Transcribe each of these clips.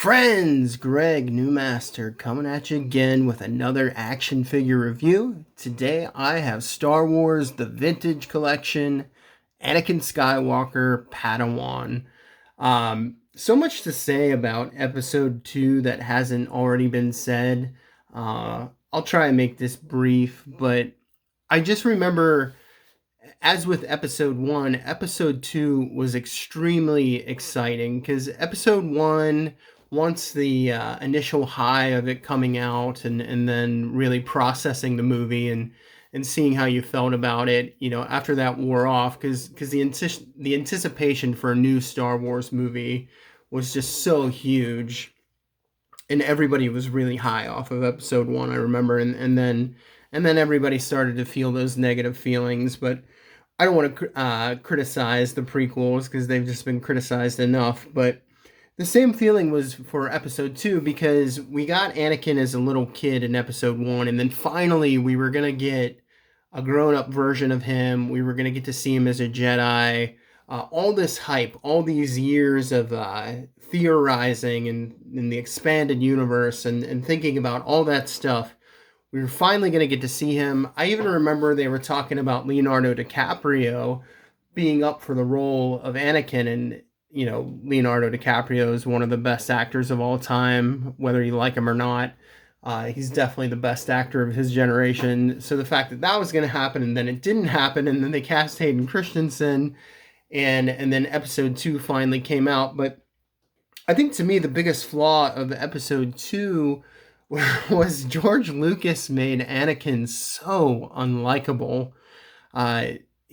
Friends, Greg Newmaster coming at you again with another action figure review. Today I have Star Wars The Vintage Collection, Anakin Skywalker, Padawan. So much to say about episode 2 that hasn't already been said. I'll try and make this brief, but I just remember, as with episode 1, episode 2 was extremely exciting because episode 1, once the initial high of it coming out and then really processing the movie and seeing how you felt about it, after that wore off, because the anticipation for a new Star Wars movie was just so huge, and everybody was really high off of episode 1, I remember, and then everybody started to feel those negative feelings. But I don't want to criticize the prequels because they've just been criticized enough. But the same feeling was for episode 2, because we got Anakin as a little kid in episode 1, and then finally we were going to get a grown-up version of him. We were going to get to see him as a Jedi. All this hype, all these years of theorizing in the expanded universe and thinking about all that stuff. We were finally going to get to see him. I even remember they were talking about Leonardo DiCaprio being up for the role of Anakin. And, Leonardo DiCaprio is one of the best actors of all time, whether you like him or not. He's definitely the best actor of his generation. So the fact that that was going to happen and then it didn't happen, and then they cast Hayden Christensen, and then episode 2 finally came out. But I think, to me, the biggest flaw of episode 2 was George Lucas made Anakin so unlikable.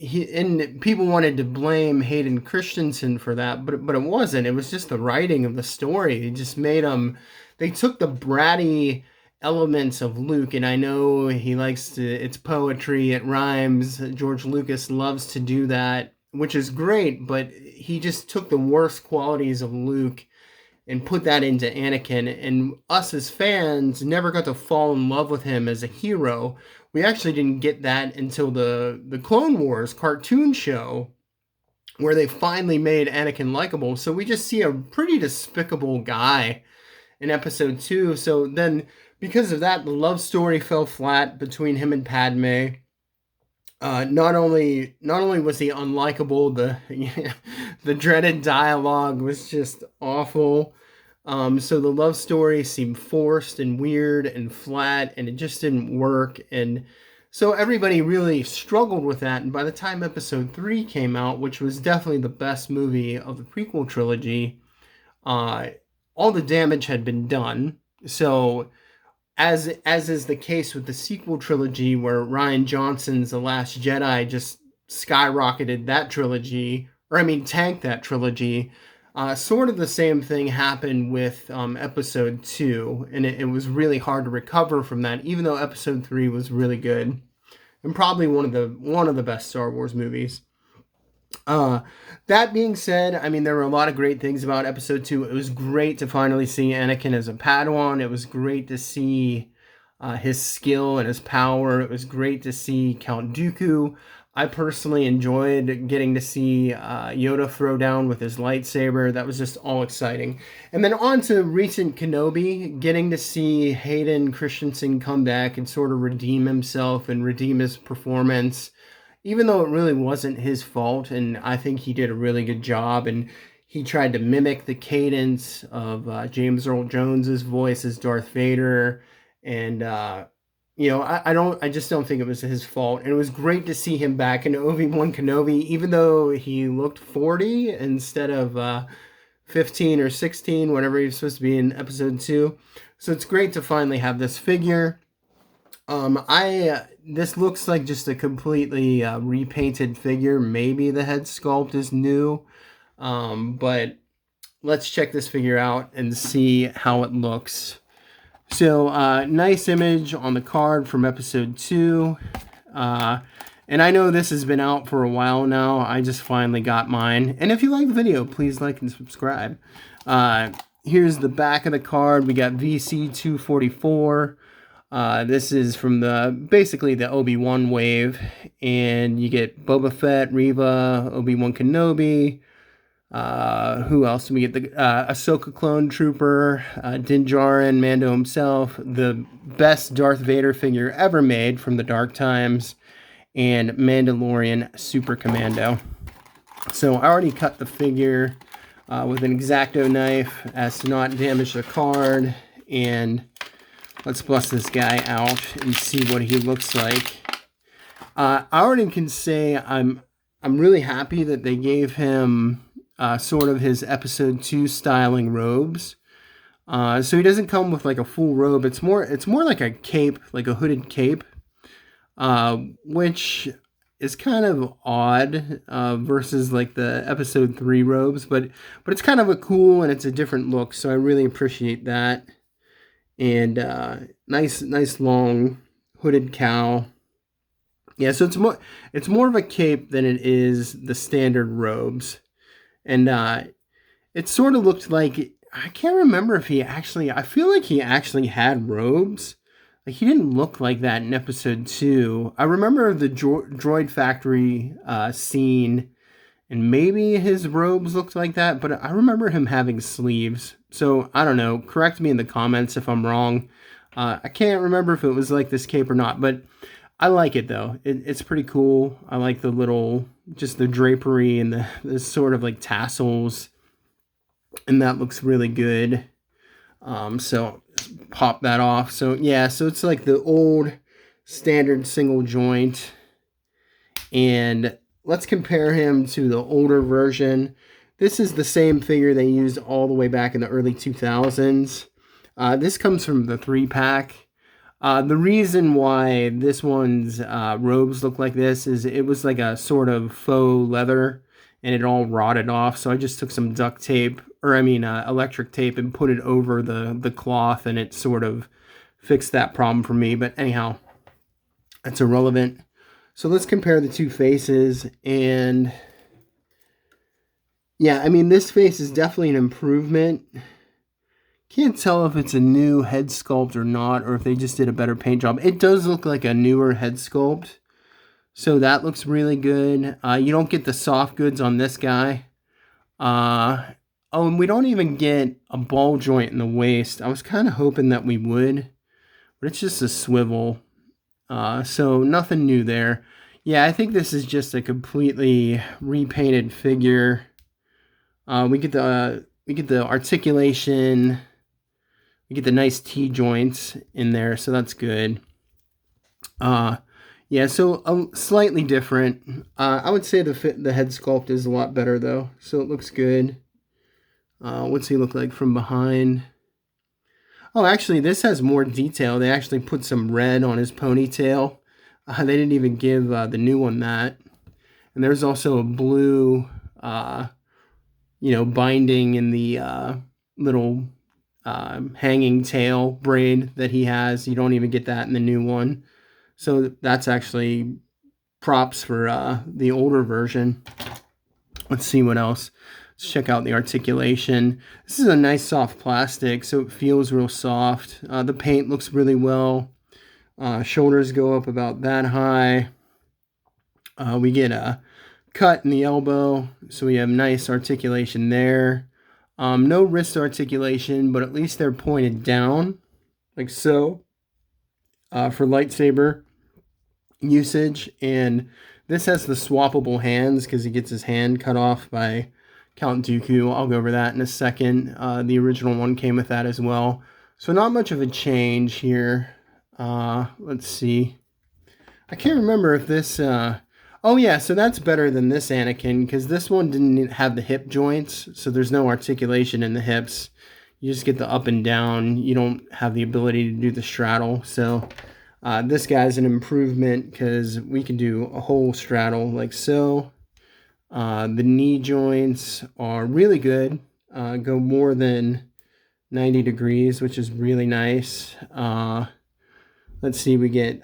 And people wanted to blame Hayden Christensen for that, but it wasn't. It was just the writing of the story. It just made him. They took the bratty elements of Luke, and I know he likes to. It's poetry. It rhymes. George Lucas loves to do that, which is great. But he just took the worst qualities of Luke and put that into Anakin, and us as fans never got to fall in love with him as a hero. We actually didn't get that until the Clone Wars cartoon show, where they finally made Anakin likable. So we just see a pretty despicable guy in episode 2. So then, because of that, the love story fell flat between him and Padme. Not only was he unlikable, the dreaded dialogue was just awful. So the love story seemed forced and weird and flat, and it just didn't work. And so everybody really struggled with that. And by the time episode 3 came out, which was definitely the best movie of the prequel trilogy, all the damage had been done. So as is the case with the sequel trilogy, where Rian Johnson's The Last Jedi just skyrocketed that trilogy, tanked that trilogy. Sort of the same thing happened with episode 2, and it was really hard to recover from that, even though episode 3 was really good and probably one of the best Star Wars movies. That being said, there were a lot of great things about episode 2. It was great to finally see Anakin as a Padawan. It was great to see his skill and his power. It was great to see Count Dooku. I personally enjoyed getting to see Yoda throw down with his lightsaber. That was just all exciting. And then on to recent Kenobi, getting to see Hayden Christensen come back and sort of redeem himself and redeem his performance, even though it really wasn't his fault. And I think he did a really good job. And he tried to mimic the cadence of James Earl Jones's voice as Darth Vader. And I just don't think it was his fault. And it was great to see him back in Obi-Wan Kenobi, even though he looked 40 instead of 15 or 16, whatever he was supposed to be in episode 2. So it's great to finally have this figure. This looks like just a completely repainted figure. Maybe the head sculpt is new, but let's check this figure out and see how it looks. So, nice image on the card from episode 2. And I know this has been out for a while now. I just finally got mine. And if you like the video, please like and subscribe. Here's the back of the card. We got VC244. This is from basically the Obi-Wan wave. And you get Boba Fett, Reva, Obi-Wan Kenobi, Who else do we get? The Ahsoka clone trooper, Din Djarin, Mando himself, the best Darth Vader figure ever made from the Dark Times, and Mandalorian Super Commando. So I already cut the figure with an X-Acto knife as to not damage the card, and let's bust this guy out and see what he looks like. I already can say I'm really happy that they gave him sort of his episode 2 styling robes. So he doesn't come with like a full robe. It's more like a cape, like a hooded cape, which is kind of odd versus like the episode 3 robes, but it's kind of a cool and it's a different look. So I really appreciate that. And nice long hooded cowl. Yeah, so it's more of a cape than it is the standard robes. And it sort of looked like, I can't remember if I feel like he actually had robes. Like, he didn't look like that in episode 2. I remember the droid factory scene, and maybe his robes looked like that, but I remember him having sleeves. So, I don't know. Correct me in the comments if I'm wrong. I can't remember if it was like this cape or not, but I like it, though. It's pretty cool. I like the little, just the drapery and the sort of like tassels, and that looks really good. So pop that off. So yeah, so it's like the old standard single joint, and let's compare him to the older version. This is the same figure they used all the way back in the early 2000s. This comes from the 3-pack. The reason why this one's robes look like this is it was like a sort of faux leather, and it all rotted off. So I just took some duct tape, electric tape, and put it over the cloth, and it sort of fixed that problem for me. But anyhow, that's irrelevant. So let's compare the two faces, and yeah, I mean, this face is definitely an improvement. Can't tell if it's a new head sculpt or not, or if they just did a better paint job. It does look like a newer head sculpt, so that looks really good. You don't get the soft goods on this guy. Oh, and we don't even get a ball joint in the waist. I was kind of hoping that we would, but it's just a swivel. So nothing new there. Yeah, I think this is just a completely repainted figure. We get the articulation. We get the nice T-joints in there, so that's good. Yeah, so slightly different. I would say the head sculpt is a lot better, though, so it looks good. What's he look like from behind? Oh, actually, this has more detail. They actually put some red on his ponytail. They didn't even give the new one that. And there's also a blue, binding in the little hanging tail braid that he has. You don't even get that in the new one. So that's actually props for the older version. Let's see what else. Let's check out the articulation. This is a nice soft plastic, so it feels real soft. The paint looks really well. Shoulders go up about that high. We get a cut in the elbow, so we have nice articulation there. No wrist articulation, but at least they're pointed down, like so, for lightsaber usage. And this has the swappable hands because he gets his hand cut off by Count Dooku. I'll go over that in a second. The original one came with that as well. So not much of a change here. Let's see. I can't remember if this... oh yeah, so that's better than this Anakin, because this one didn't have the hip joints, so there's no articulation in the hips. You just get the up and down. You don't have the ability to do the straddle. So this guy's an improvement because we can do a whole straddle like so. The knee joints are really good. Go more than 90 degrees, which is really nice. Let's see, we get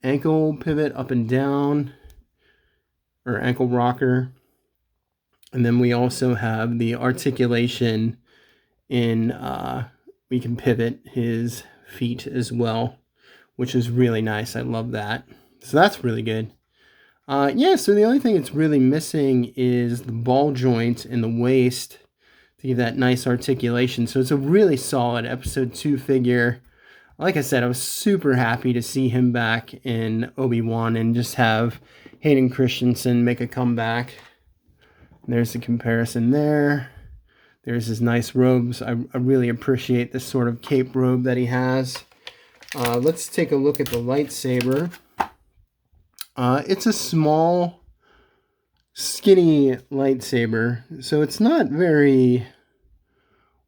ankle pivot up and down, or ankle rocker. And then we also have the articulation in, we can pivot his feet as well, which is really nice. I love that. So that's really good. Yeah, so the only thing it's really missing is the ball joint in the waist to give that nice articulation. So it's a really solid episode 2 figure. Like I said, I was super happy to see him back in Obi-Wan and just have Hayden Christensen make a comeback. There's the comparison there. There's his nice robes. I really appreciate this sort of cape robe that he has. Let's take a look at the lightsaber. It's a small, skinny lightsaber, so it's not very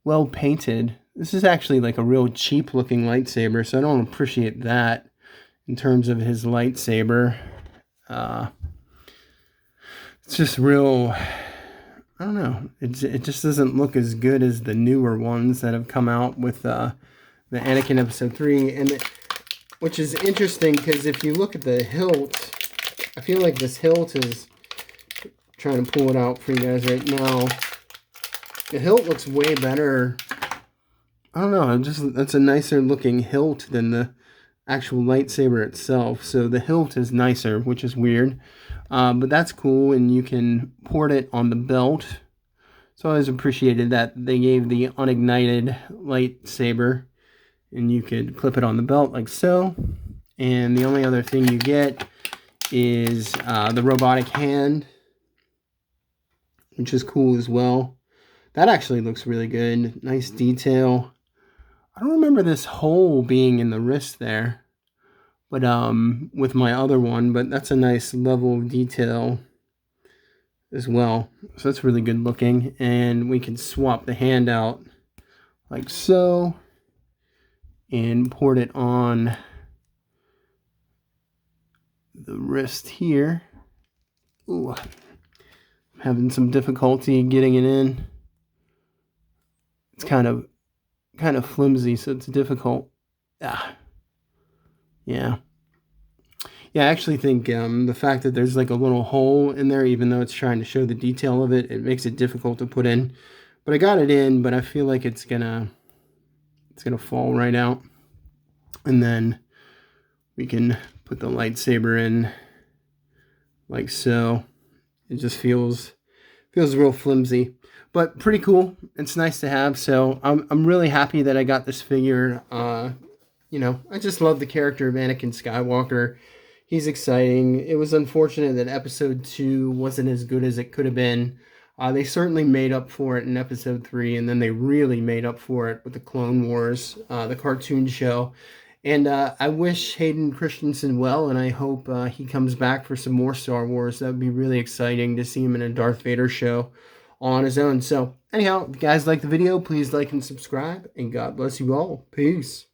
well painted. This is actually like a real cheap looking lightsaber, so I don't appreciate that in terms of his lightsaber. It's just real, I don't know, it just doesn't look as good as the newer ones that have come out with the Anakin Episode 3, and which is interesting because if you look at the hilt, I feel like this hilt is, trying to pull it out for you guys right now, the hilt looks way better. I don't know, that's a nicer looking hilt than the actual lightsaber itself. So the hilt is nicer, which is weird. But that's cool, and you can port it on the belt. So I always appreciated that they gave the unignited lightsaber, and you could clip it on the belt like so. And the only other thing you get is the robotic hand, which is cool as well. That actually looks really good. Nice detail. I don't remember this hole being in the wrist there, but with my other one, but that's a nice level of detail as well. So that's really good looking. And we can swap the hand out like so and port it on the wrist here. Ooh, I'm having some difficulty getting it in. It's kind of flimsy, so it's difficult. Yeah. I actually think the fact that there's like a little hole in there, even though it's trying to show the detail of it, it makes it difficult to put in. But I got it in, but I feel like it's gonna fall right out. And then we can put the lightsaber in like so. It just feels real flimsy, but pretty cool. It's nice to have. So I'm really happy that I got this figure. You know, I just love the character of Anakin Skywalker. He's exciting. It was unfortunate that episode 2 wasn't as good as it could have been. They certainly made up for it in episode 3, and then they really made up for it with the Clone Wars, the cartoon show. And I wish Hayden Christensen well, and I hope he comes back for some more Star Wars. That would be really exciting to see him in a Darth Vader show on his own. So anyhow, if you guys like the video, please like and subscribe, and God bless you all. Peace.